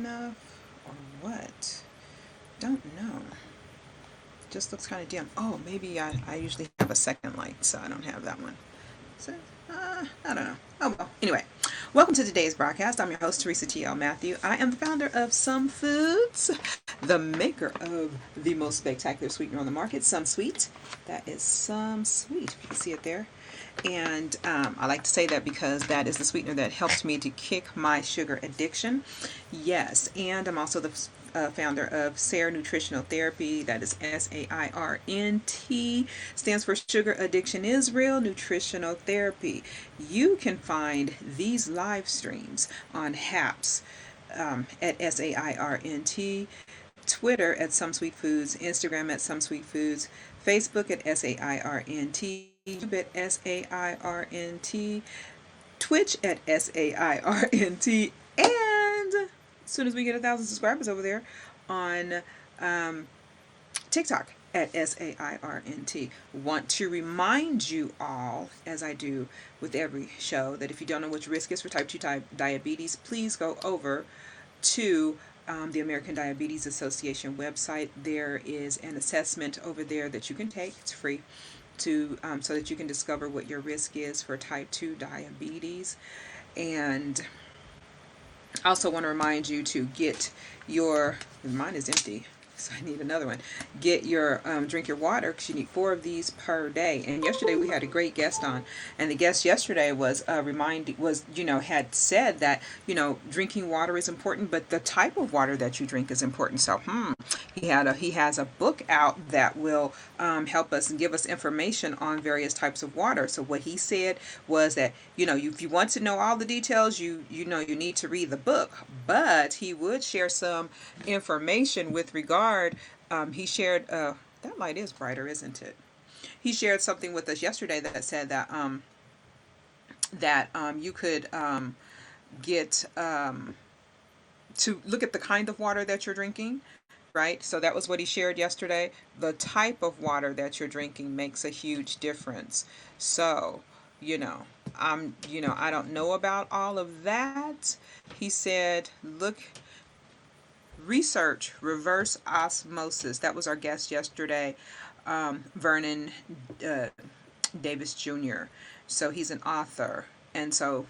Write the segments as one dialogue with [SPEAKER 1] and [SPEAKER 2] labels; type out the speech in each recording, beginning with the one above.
[SPEAKER 1] enough or what? Don't know. Just looks kind of dim. Oh, maybe I usually have a second light, so I don't have that one. So, I don't know. Oh, well. Anyway, welcome to today's broadcast. I'm your host, Teresa T.L. Matthew. I am the founder of Some Foods, the maker of the most spectacular sweetener on the market, Some Sweet. That is Some Sweet. You can see it there. And I like to say that because that is the sweetener that helps me to kick my sugar addiction. Yes, and I'm also the founder of SAIR Nutritional Therapy. That is SAIRNT. Stands for Sugar Addiction is Real Nutritional Therapy. You can find these live streams on HAPS at SAIRNT, Twitter at Some Sweet Foods, Instagram at Some Sweet Foods, Facebook at SAIRNT, YouTube at SAIRNT, Twitch at SAIRNT, and as soon as we get 1,000 subscribers over there on TikTok at SAIRNT. Want to remind you all, as I do with every show, that if you don't know what your risk is for type 2 diabetes, please go over to the American Diabetes Association website. There is an assessment over there that you can take. It's free to so that you can discover what your risk is for type 2 diabetes. And I also want to remind you to get your, mine is empty, so I need another one. Get your, drink your water, because you need 4 of these per day. And yesterday we had a great guest on, and the guest yesterday was had said that, drinking water is important, but the type of water that you drink is important. So, he has a book out that will help us and give us information on various types of water. So what he said was that, if you want to know all the details, you need to read the book. But he would share some information with regard. He shared that light is brighter, isn't it? He shared something with us yesterday that said that you could get to look at the kind of water that you're drinking. Right? So that was what he shared yesterday. The type of water that you're drinking makes a huge difference. So, I don't know about all of that. He said, research reverse osmosis. That was our guest yesterday, Vernon Davis Jr. So he's an author. And so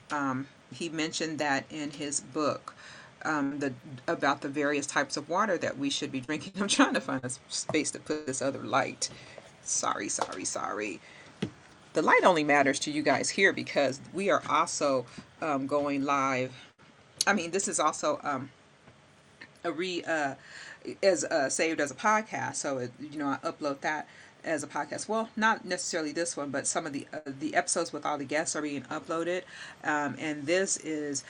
[SPEAKER 1] he mentioned that in his book. About the various types of water that we should be drinking. I'm trying to find a space to put this other light. Sorry. The light only matters to you guys here because we are also going live. I mean, this is also saved as a podcast. So I upload that as a podcast. Well, not necessarily this one, but some of the episodes with all the guests are being uploaded, and this is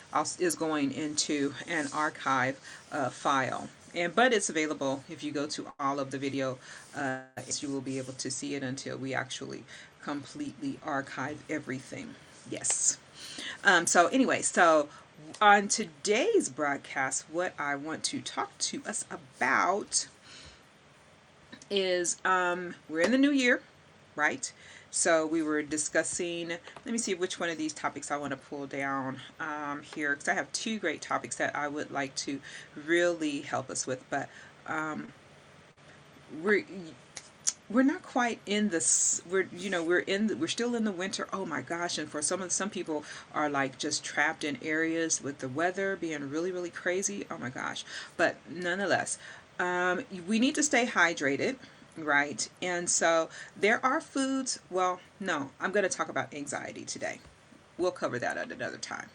[SPEAKER 1] going into an archive file. But it's available if you go to all of the video. You will be able to see it until we actually completely archive everything. Yes. So on today's broadcast, what I want to talk to us about is we're in the new year, right? So we were discussing, let me see which one of these topics I want to pull down here, because I have 2 great topics that I would like to really help us with, but we're not quite in this. We're still in the winter. Oh my gosh! And for some people are like just trapped in areas with the weather being really, really crazy. Oh my gosh! But nonetheless, we need to stay hydrated, right? And so there are foods. Well, no, I'm going to talk about anxiety today. We'll cover that at another time.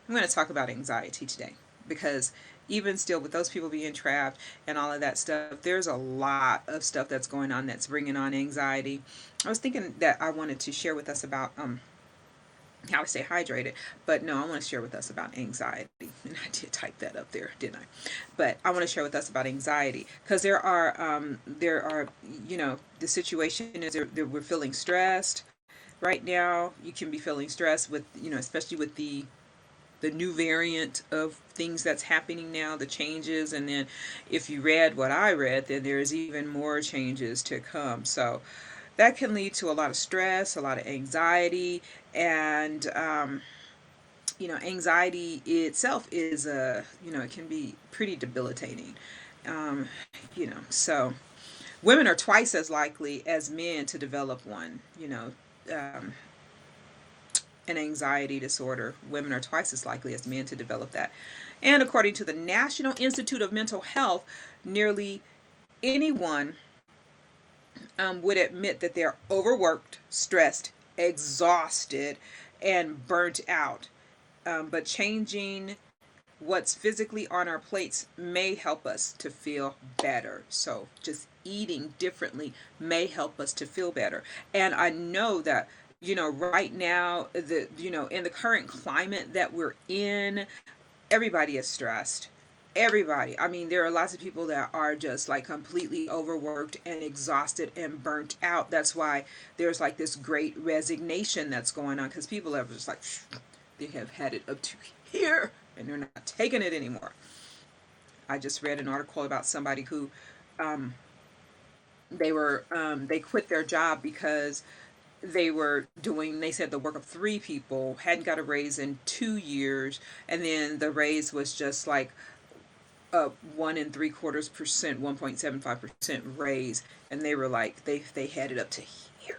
[SPEAKER 1] I'm going to talk about anxiety today because even still with those people being trapped and all of that stuff, there's a lot of stuff that's going on that's bringing on anxiety. I was thinking that I wanted to share with us about how to stay hydrated, but no, I want to share with us about anxiety. And I did type that up there, didn't I? But I want to share with us about anxiety because there are the situation is that we're feeling stressed right now. You can be feeling stressed with, especially with the new variant of things that's happening now, the changes. And then if you read what I read, then there's even more changes to come. So that can lead to a lot of stress, a lot of anxiety, and anxiety itself is it can be pretty debilitating. Um, so women are twice as likely as men to develop one. Um, an anxiety disorder. Women are twice as likely as men to develop that. And according to the National Institute of Mental Health, nearly anyone would admit that they're overworked, stressed, exhausted, and burnt out. But changing what's physically on our plates may help us to feel better. So just eating differently may help us to feel better. And I know that right now, in the current climate that we're in, everybody is stressed. Everybody. I mean, there are lots of people that are just like completely overworked and exhausted and burnt out. That's why there's like this great resignation that's going on, because people are just like, they have had it up to here and they're not taking it anymore. I just read an article about somebody who they quit their job because they said the work of three people, hadn't got a raise in 2 years, and then the raise was just like a 1.75%, 1.75% raise, and they were like, they had it up to here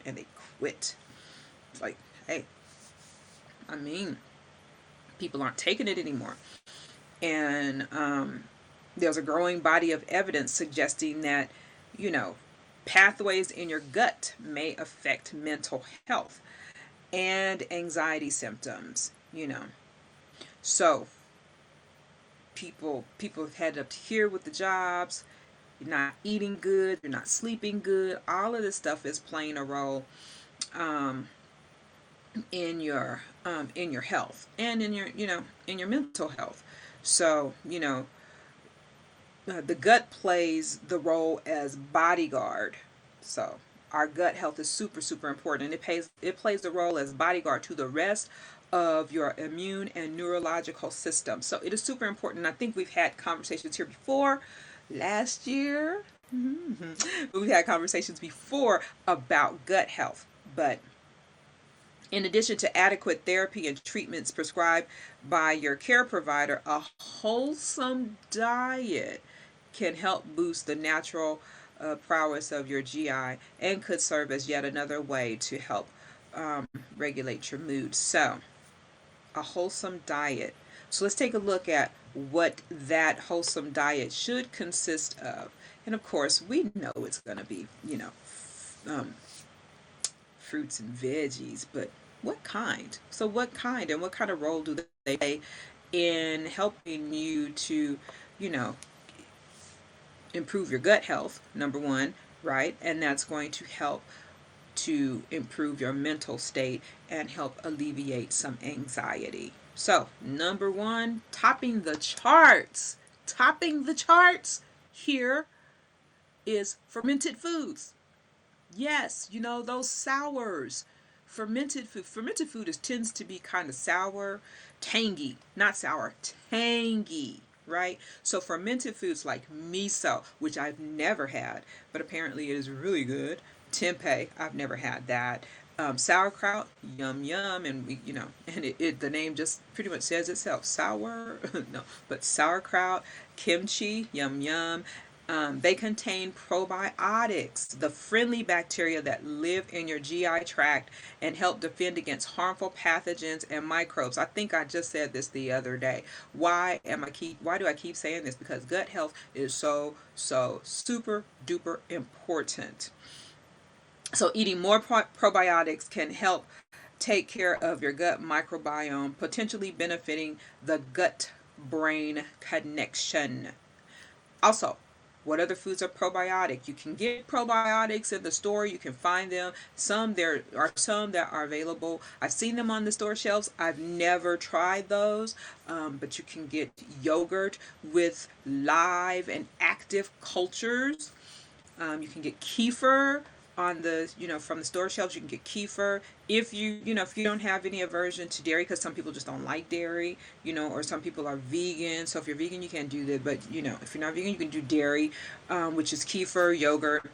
[SPEAKER 1] and they quit. It's like, hey, I mean, people aren't taking it anymore. And there's a growing body of evidence suggesting that, you know, pathways in your gut may affect mental health and anxiety symptoms, So people have had it up to here with the jobs. You're not eating good, you're not sleeping good. All of this stuff is playing a role in your health and in your mental health. So the gut plays the role as bodyguard. So our gut health is super, super important, and it plays the role as bodyguard to the rest of your immune and neurological system. So it is super important. I think we've had conversations here before last year. We've had conversations before about gut health, but in addition to adequate therapy and treatments prescribed by your care provider, a wholesome diet can help boost the natural prowess of your GI and could serve as yet another way to help regulate your mood. So, a wholesome diet. So, let's take a look at what that wholesome diet should consist of. And of course, we know it's going to be, fruits and veggies, but what kind? So what kind, and what kind of role do they play in helping you to, improve your gut health, number one, right? And that's going to help to improve your mental state and help alleviate some anxiety. So, number one, topping the charts. Topping the charts here is fermented foods. Yes, those sours. Fermented food tends to be kind of sour, tangy, not sour, tangy, right? So fermented foods like miso, which I've never had, but apparently it is really good. Tempeh, I've never had that. Sauerkraut, yum yum, and the name just pretty much says itself. Sour, no, but sauerkraut, kimchi, yum yum. They contain probiotics, the friendly bacteria that live in your GI tract and help defend against harmful pathogens and microbes. I think I just said this the other day. Why do I keep saying this? Because gut health is so super duper important. So eating more probiotics can help take care of your gut microbiome, potentially benefiting the gut brain connection. Also, what other foods are probiotic? You can get probiotics in the store. You can find them. There are some that are available. I've seen them on the store shelves. I've never tried those, but you can get yogurt with live and active cultures. You can get kefir on the from the store shelves. You can get kefir if you don't have any aversion to dairy, because some people just don't like dairy, or some people are vegan. So if you're vegan, you can't do that, but if you're not vegan, you can do dairy, which is kefir, yogurt,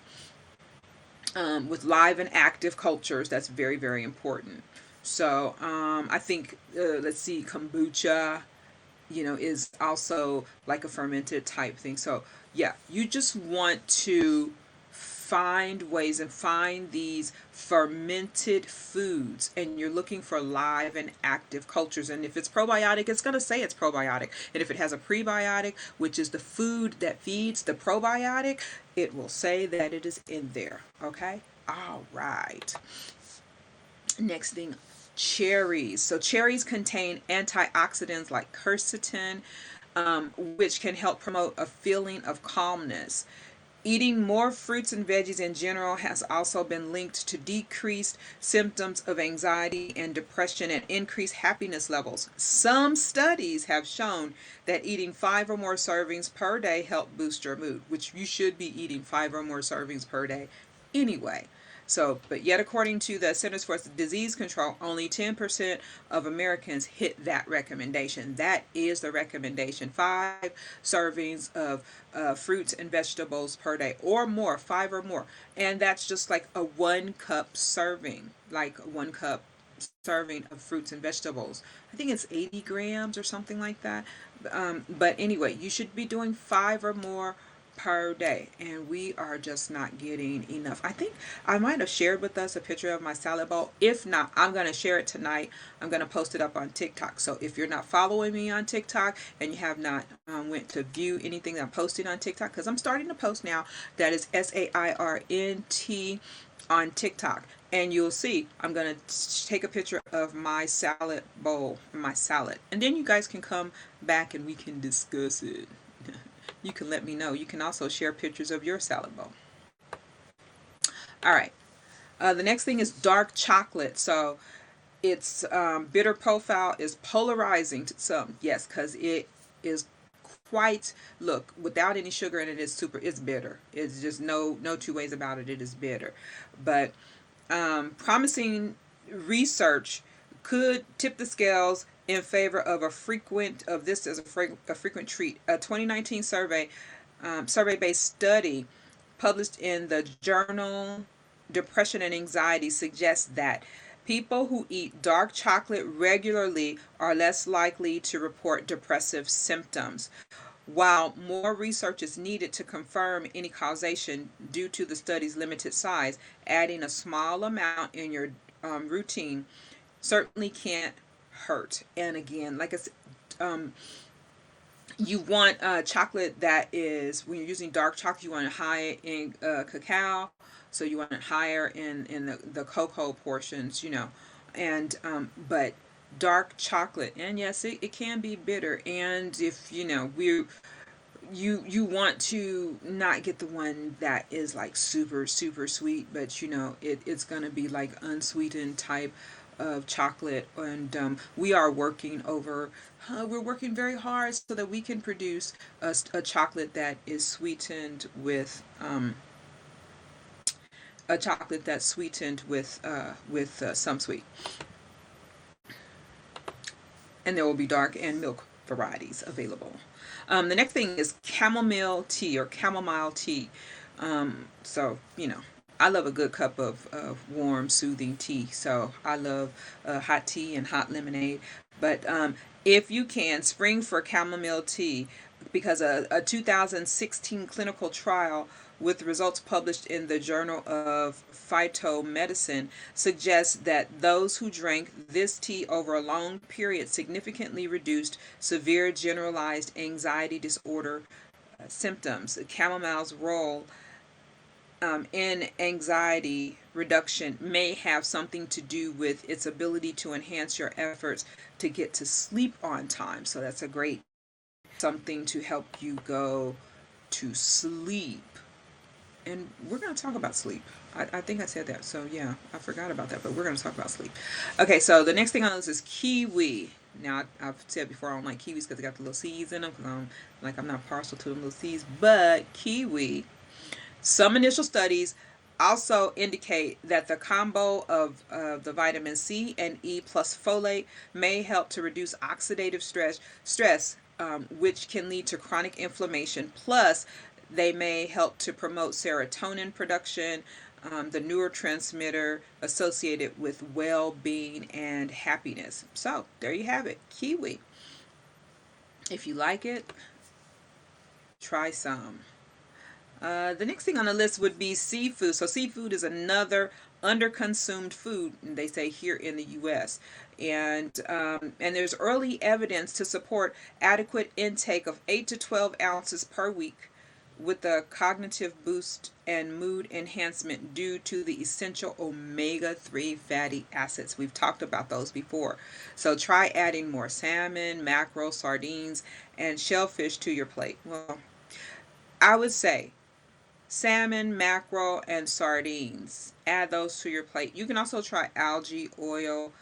[SPEAKER 1] with live and active cultures. That's very, very important. So I think, let's see, kombucha, is also like a fermented type thing. So yeah, you just want to find ways and find these fermented foods, and you're looking for live and active cultures. And if it's probiotic, it's going to say it's probiotic. And if it has a prebiotic, which is the food that feeds the probiotic, it will say that it is in there. Okay, all right. Next thing, cherries. So cherries contain antioxidants like quercetin, which can help promote a feeling of calmness. Eating more fruits and veggies in general has also been linked to decreased symptoms of anxiety and depression and increased happiness levels. Some studies have shown that eating 5 or more servings per day help boost your mood, which you should be eating 5 or more servings per day anyway. So, but yet, according to the Centers for Disease Control, only 10% of Americans hit that recommendation. That is the recommendation: 5 servings of fruits and vegetables per day, or more, 5 or more. And that's just like a 1 cup serving, like 1 cup serving of fruits and vegetables. I think it's 80 grams or something like that. But anyway, you should be doing 5 or more per day, and we are just not getting enough. I think I might have shared with us a picture of my salad bowl. If not, I'm going to share it tonight. I'm going to post it up on TikTok. So if you're not following me on TikTok and you have not went to view anything that I'm posting on TikTok, because I'm starting to post now, that is SAIRNT on TikTok. And you'll see I'm going to take a picture of my salad bowl, my salad, and then you guys can come back and we can discuss it. You can let me know. You can also share pictures of your salad bowl. All right. The next thing is dark chocolate. So its bitter profile is polarizing to some. Yes, because it is quite, look, without any sugar in it, it's bitter. It's just no two ways about it. It is bitter. But promising research could tip the scales in favor of this as a frequent treat. A 2019 survey-based study published in the journal Depression and Anxiety suggests that people who eat dark chocolate regularly are less likely to report depressive symptoms. While more research is needed to confirm any causation due to the study's limited size, adding a small amount in your routine certainly can't hurt. And again, like I said, you want chocolate that is, when you're using dark chocolate, you want it high in cacao, so you want it higher in the cocoa portions, and but dark chocolate, and yes, it can be bitter. And if you want to not get the one that is like super super sweet, but it's gonna be like unsweetened type of chocolate. And we're working very hard so that we can produce a chocolate that is sweetened with some sweet, and there will be dark and milk varieties available. The next thing is chamomile tea or chamomile tea. So, I love a good cup of warm, soothing tea. So I love hot tea and hot lemonade. But if you can, spring for chamomile tea, because a 2016 clinical trial with results published in the Journal of Phytomedicine suggests that those who drank this tea over a long period significantly reduced severe generalized anxiety disorder symptoms. Chamomile's role in anxiety reduction may have something to do with its ability to enhance your efforts to get to sleep on time. So that's a great something to help you go to sleep. And we're going to talk about sleep. I think I said that. So yeah, I forgot about that, but we're going to talk about sleep. Okay, so the next thing on this is kiwi. Now, I've said before I don't like kiwis because they got the little seeds in them, because I'm not partial to the little seeds. But kiwi, some initial studies also indicate that the combo of the vitamin C and E plus folate may help to reduce oxidative stress, which can lead to chronic inflammation. Plus, they may help to promote serotonin production, the neurotransmitter associated with well-being and happiness. So there you have it, kiwi. If you like it, try some. The next thing on the list would be seafood. So seafood is another underconsumed food, they say, here in the U.S. And there's early evidence to support adequate intake of 8 to 12 ounces per week with the cognitive boost and mood enhancement due to the essential omega-3 fatty acids. We've talked about those before. So try adding more salmon, mackerel, sardines, and shellfish to your plate. Well, I would say salmon, mackerel, and sardines. Add those to your plate. You can also try algae oil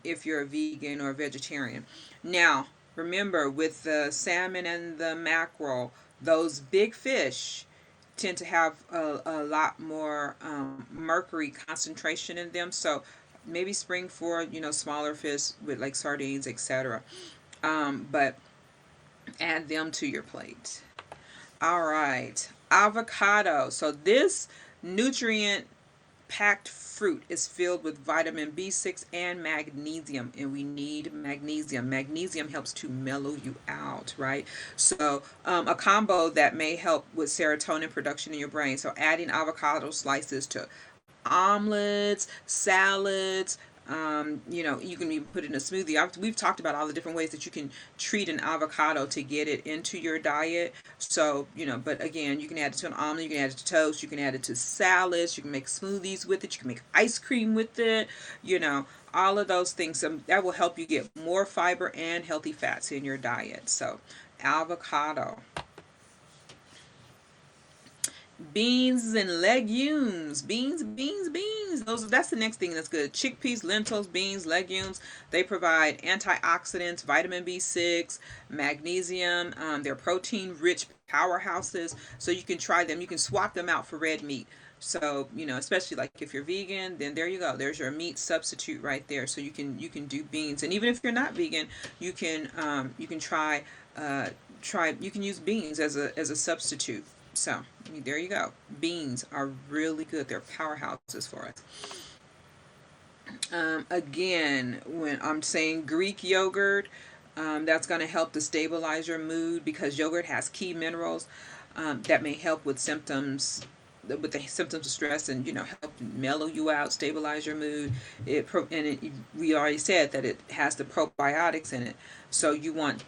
[SPEAKER 1] if you're a vegan or a vegetarian. Now, remember, with the salmon and the mackerel, those big fish tend to have a lot more mercury concentration in them. So maybe spring for, smaller fish with like sardines, etc. But add them to your plate. All right, avocado. So this nutrient packed fruit is filled with vitamin B6 and magnesium, and we need magnesium. Magnesium helps to mellow you out, right? So a combo that may help with serotonin production in your brain. So adding avocado slices to omelets, salads. You can even put it in a smoothie. We've talked about all the different ways that you can treat an avocado to get it into your diet. So, but again, you can add it to an omelet, you can add it to toast, you can add it to salads, you can make smoothies with it, you can make ice cream with it, all of those things. That will help you get more fiber and healthy fats in your diet. So, avocado. Beans and legumes. Beans. That's the next thing that's good. Chickpeas, lentils, beans, legumes. They provide antioxidants, vitamin B6, magnesium. They're protein-rich powerhouses. So you can try them. You can swap them out for red meat. So, especially like if you're vegan, then there you go. There's your meat substitute right there. So you can do beans. And even if you're not vegan, you can try you can use beans as a substitute. So there you go. Beans are really good. They're powerhouses for us. Again, when I'm saying Greek yogurt, that's going to help to stabilize your mood because yogurt has key minerals that may help with the symptoms of stress and help mellow you out, stabilize your mood. We already said that it has the probiotics in it. So you want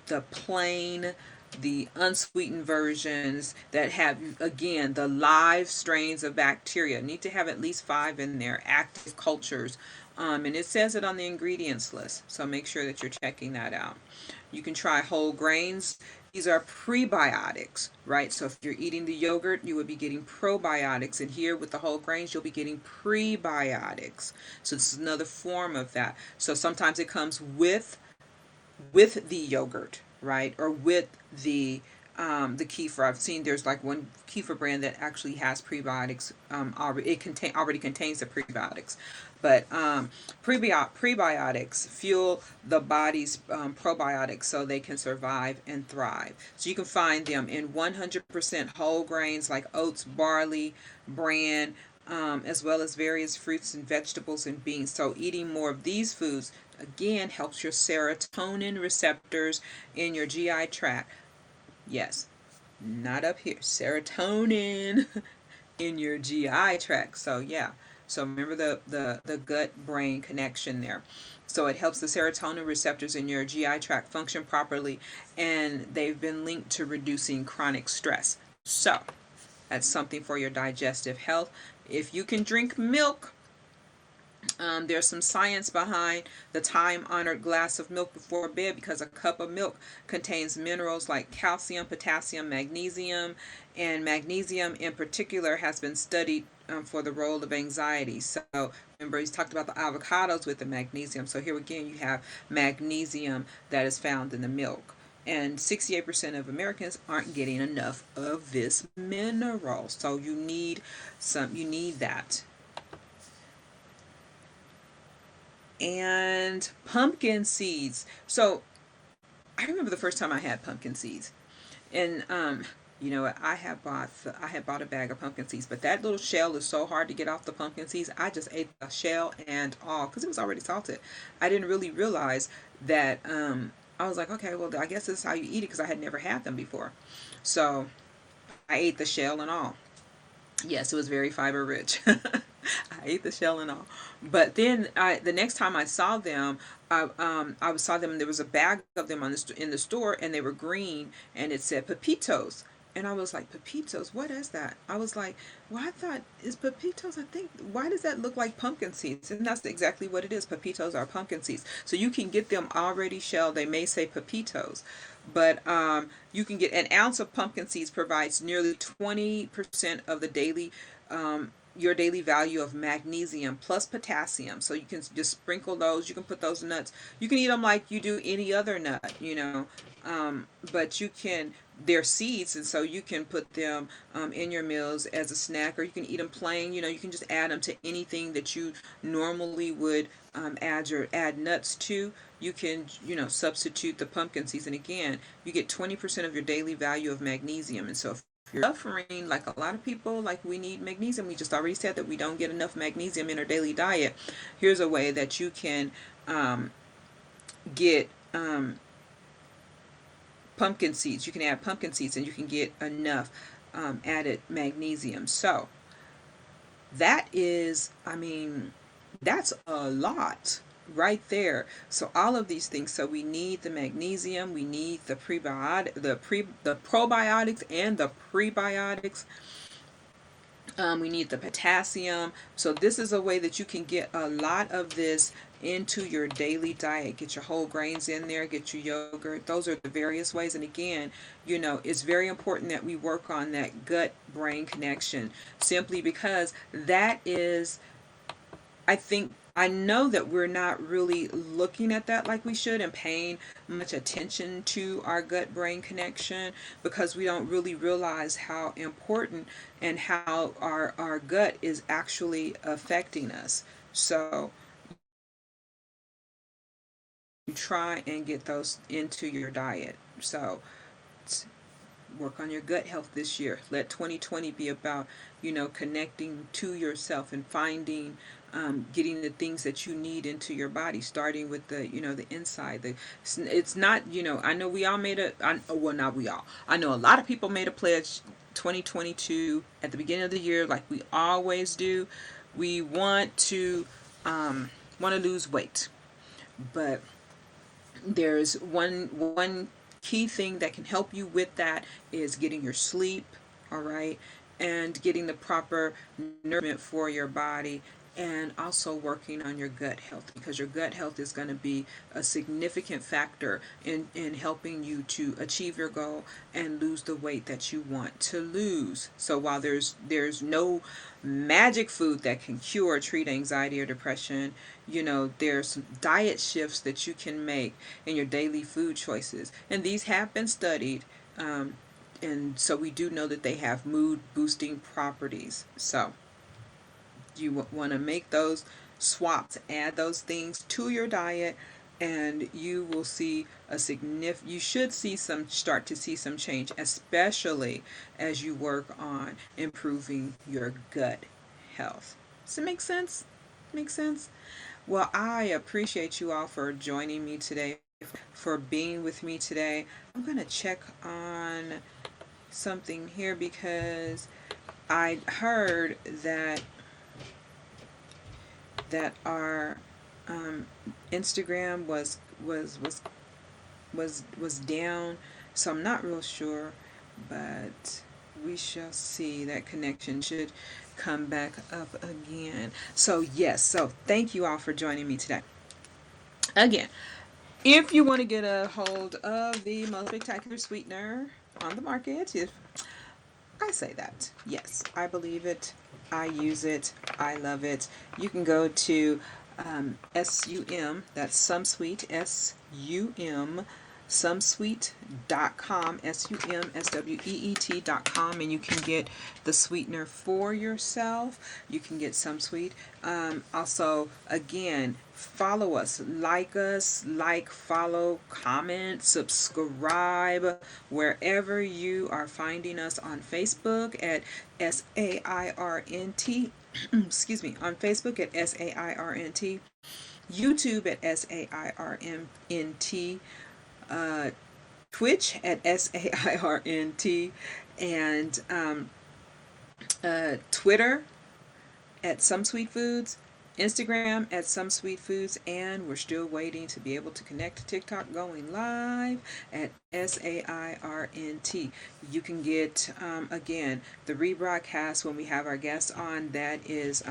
[SPEAKER 1] the unsweetened versions that have, again, the live strains of bacteria. Need to have at least 5 in there, active cultures. And it says it on the ingredients list. So make sure that you're checking that out. You can try whole grains. These are prebiotics, right? So if you're eating the yogurt, you would be getting probiotics. And here with the whole grains, you'll be getting prebiotics. So this is another form of that. So sometimes it comes with the yogurt, right? Or with the kefir. I've seen there's like one kefir brand that actually has prebiotics already. It already contains the prebiotics. But prebiotics fuel the body's probiotics so they can survive and thrive. So you can find them in 100% whole grains like oats, barley, bran, as well as various fruits and vegetables and beans. So eating more of these foods, again, helps your serotonin receptors in your GI tract. Yes, not up here. Serotonin in your GI tract. So yeah. So remember the gut-brain connection there. So it helps the serotonin receptors in your GI tract function properly, and they've been linked to reducing chronic stress. So that's something for your digestive health. If you can drink milk, there's some science behind the time-honored glass of milk before bed because a cup of milk contains minerals like calcium, potassium, magnesium, and magnesium in particular has been studied for the role of anxiety. So remember, he's talked about the avocados with the magnesium. So here again, you have magnesium that is found in the milk. And 68% of Americans aren't getting enough of this mineral. So you need that. And pumpkin seeds. So I remember the first time I had pumpkin seeds. And You know, I had bought a bag of pumpkin seeds, but that little shell is so hard to get off the pumpkin seeds. I just ate the shell and all because it was already salted. I didn't really realize that. I was like, okay, well, I guess this is how you eat it because I had never had them before. So I ate the shell and all. Yes, it was very fiber rich. I ate the shell and all. But then the next time I saw them, I saw them. There was a bag of them in the store, and they were green, and it said pepitos. And I was like, pepitos, what is that? I was like, well, I thought, is pepitos, I think, why does that look like pumpkin seeds? And that's exactly what it is. Pepitos are pumpkin seeds. So you can get them already shelled. They may say pepitos, but you can get an ounce of pumpkin seeds provides nearly 20% of the daily your daily value of magnesium plus potassium. So you can just sprinkle those. You can put those nuts. You can eat them like you do any other nut, you know. But you can, they're seeds, and so you can put them in your meals as a snack, or you can eat them plain. You know, you can just add them to anything that you normally would add nuts to. You can, you know, substitute the pumpkin seeds, and again, you get 20% of your daily value of magnesium. And so if you're suffering, like a lot of people, like we need magnesium. We just already said that we don't get enough magnesium in our daily diet. Here's a way that you can get pumpkin seeds. You can add pumpkin seeds and you can get enough added magnesium. So that is, I mean, that's a lot right there. So all of these things. So we need the magnesium, we need the the probiotics and the prebiotics. We need the potassium. So this is a way that you can get a lot of this into your daily diet. Get your whole grains in there, get your yogurt. Those are the various ways. And again, you know, it's very important that we work on that gut brain connection, simply because that is, I know that we're not really looking at that like we should and paying much attention to our gut brain connection, because we don't really realize how important and how our gut is actually affecting us. So try and get those into your diet. So work on your gut health this year. Let 2020 be about, you know, connecting to yourself and finding, getting the things that you need into your body, starting with the, you know, the inside. It's not, you know, I know we all well, not we all. I know a lot of people made a pledge 2022 at the beginning of the year, like we always do. We want to lose weight, but there's one key thing that can help you with that is getting your sleep, all right, and getting the proper nourishment for your body, and also working on your gut health, because your gut health is going to be a significant factor in helping you to achieve your goal and lose the weight that you want to lose. So while there's no magic food that can cure or treat anxiety or depression, you know, there's some diet shifts that you can make in your daily food choices, and these have been studied, and so we do know that they have mood boosting properties. So you want to make those swaps, add those things to your diet, and you will see you should start to see some change, especially as you work on improving your gut health. Does it make sense? Make sense? Well, I appreciate you all for joining me today, for being with me today. I'm going to check on something here because I heard that our Instagram was down, so I'm not real sure, but we shall see. That connection should come back up again. So yes, so thank you all for joining me today. Again, if you want to get a hold of the most spectacular sweetener on the market, if I say that, yes, I believe it, I use it, I love it. You can go to SUM, that's SumSweet, SUM sumsweet.com, SUMSWEET.com, and you can get the sweetener for yourself. You can get some sweet. Also, again, follow us, follow, comment, subscribe wherever you are finding us on Facebook at SAIRNT. Excuse me, on Facebook at SAIRNT, YouTube at SAIRNT, Twitch at SAIRNT, and Twitter at Some Sweet Foods, Instagram at Some Sweet Foods, and we're still waiting to be able to connect to TikTok, going live at SAIRNT. You can get, again, the rebroadcast when we have our guests on. That is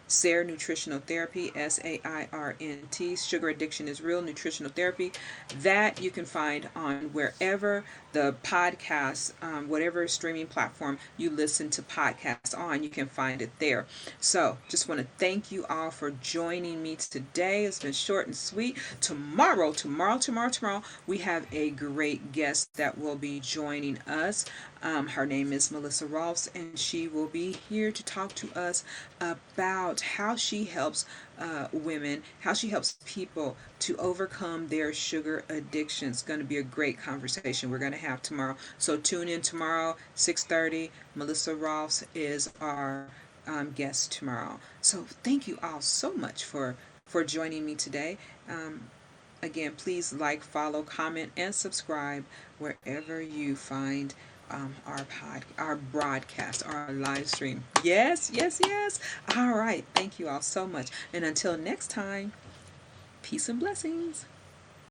[SPEAKER 1] SAIR Nutritional Therapy, SAIRNT. Sugar Addiction is Real Nutritional Therapy. That you can find on wherever the podcast, whatever streaming platform you listen to podcasts on, you can find it there. So just want to thank you all for joining me today. It's been short and sweet. Tomorrow, we have a great guest that will be joining us. Her name is Melissa Rolfs, and she will be here to talk to us about how she helps women, how she helps people to overcome their sugar addiction. It's going to be a great conversation we're going to have tomorrow. So tune in tomorrow, 6:30. Melissa Rolfs is our guest tomorrow. So thank you all so much for joining me today. Again, please like, follow, comment, and subscribe wherever you find our broadcast, our live stream. Yes. All right. Thank you all so much. And until next time, peace and blessings.